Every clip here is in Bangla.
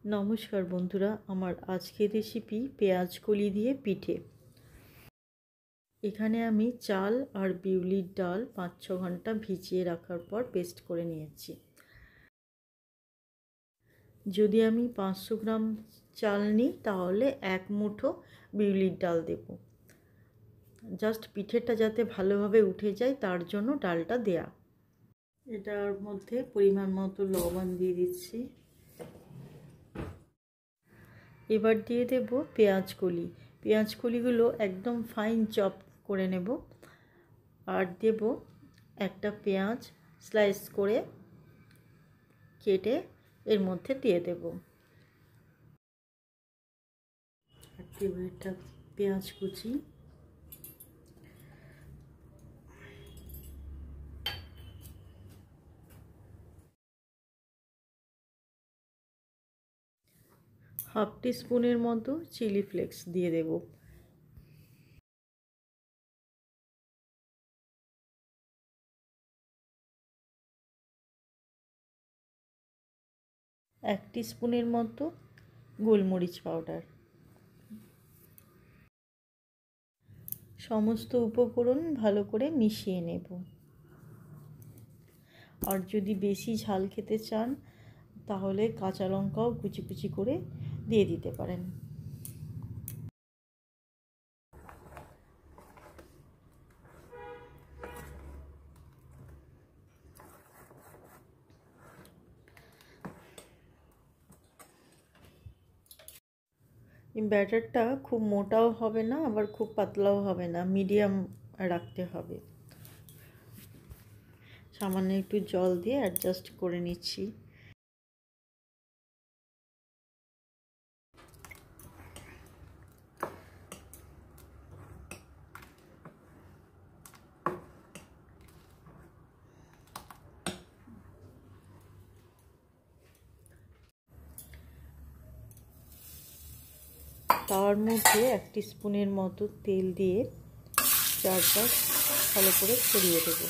নমস্কার বন্ধুরা, আমার আজকের রেসিপি পেঁয়াজ কলি দিয়ে পিঠে। এখানে আমি চাল আর বিউলির ডাল 5-6 ঘন্টা ভিজিয়ে রাখার পর পেস্ট করে নিয়েছি। যদি আমি 500 গ্রাম চাল নিই তাহলে 1 মুঠো বিউলির ডাল দেব। জাস্ট পিঠেটা যাতে ভালোভাবে উঠে যায় তার জন্য ডালটা দেয়া। এটার মধ্যে পরিমাণ মতো লবণ দিয়ে দিচ্ছি। এবার দিয়ে দেব পেঁয়াজ কলি। পেঁয়াজ কলিগুলো একদম ফাইন চপ করে নেব। আর দেব একটা পেঁয়াজ স্লাইস করে কেটে এর মধ্যে দিয়ে দেব। আর দেব একটা পেঁয়াজ কুচি। হাফ টিস্পুনের মতো চিলি ফ্লেক্স দিয়ে দেব। এক টিস্পুনের মতো গোলমরিচ পাউডার। সমস্ত উপকরণ ভালো করে মিশিয়ে নেব। আর যদি বেশি ঝাল খেতে চান তাহলে কাঁচা লঙ্কাও কুচি কুচি করে দিয়ে দিতে পারেন। ব্যাটারটা খুব মোটাও হবে না আবার খুব পাতলাও হবে না, মিডিয়াম রাখতে হবে। সামান্য একটু জল দিয়ে অ্যাডজাস্ট করে নিচ্ছি। তার মধ্যে 1 টিস্পুনের মতো তেল দিয়ে চারপাশ ভালো করে ছড়িয়ে দেব।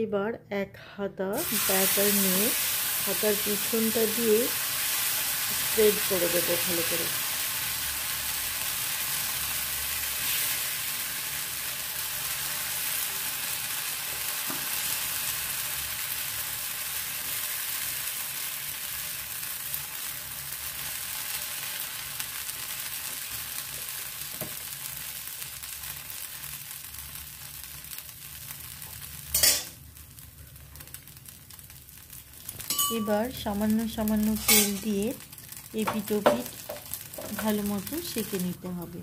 এবার 1 হাতা ব্যাটার নিয়ে হাতার পিছনটা দিয়ে স্প্রেড করে দেবো ভালো করে। এবার সামান্য সামান্য তেল দিয়ে এপিঠ ওপিঠ ভালো মতো সেঁকে নিতে হবে।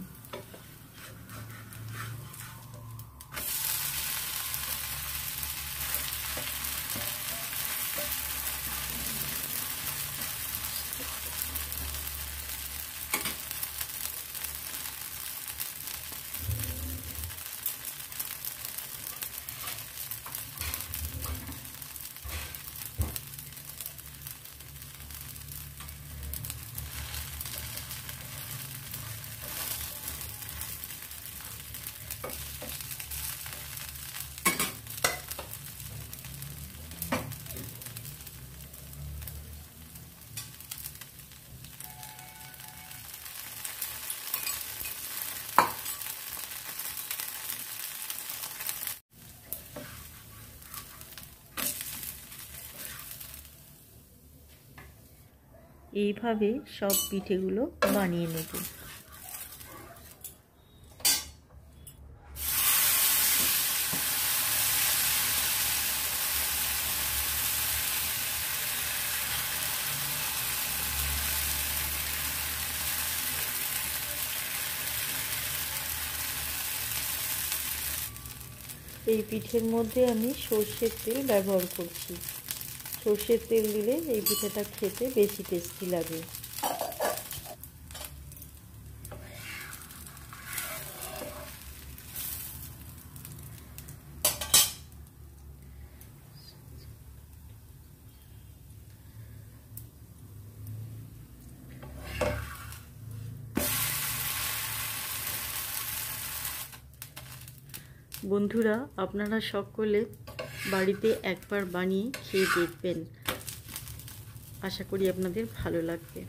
এইভাবে সব পিঠেগুলো বানিয়ে নেব। এই পিঠের মধ্যে আমি সর্ষের তেল ব্যবহার করছি। সর্ষের তেল দিলে এই পিঠাটা খেতে বেশি টেস্টি লাগে। বন্ধুরা, আপনারা সকলে বাড়িতে একবার বানিয়ে খেয়ে দেখবেন। আশা করি আপনাদের ভালো লাগবে।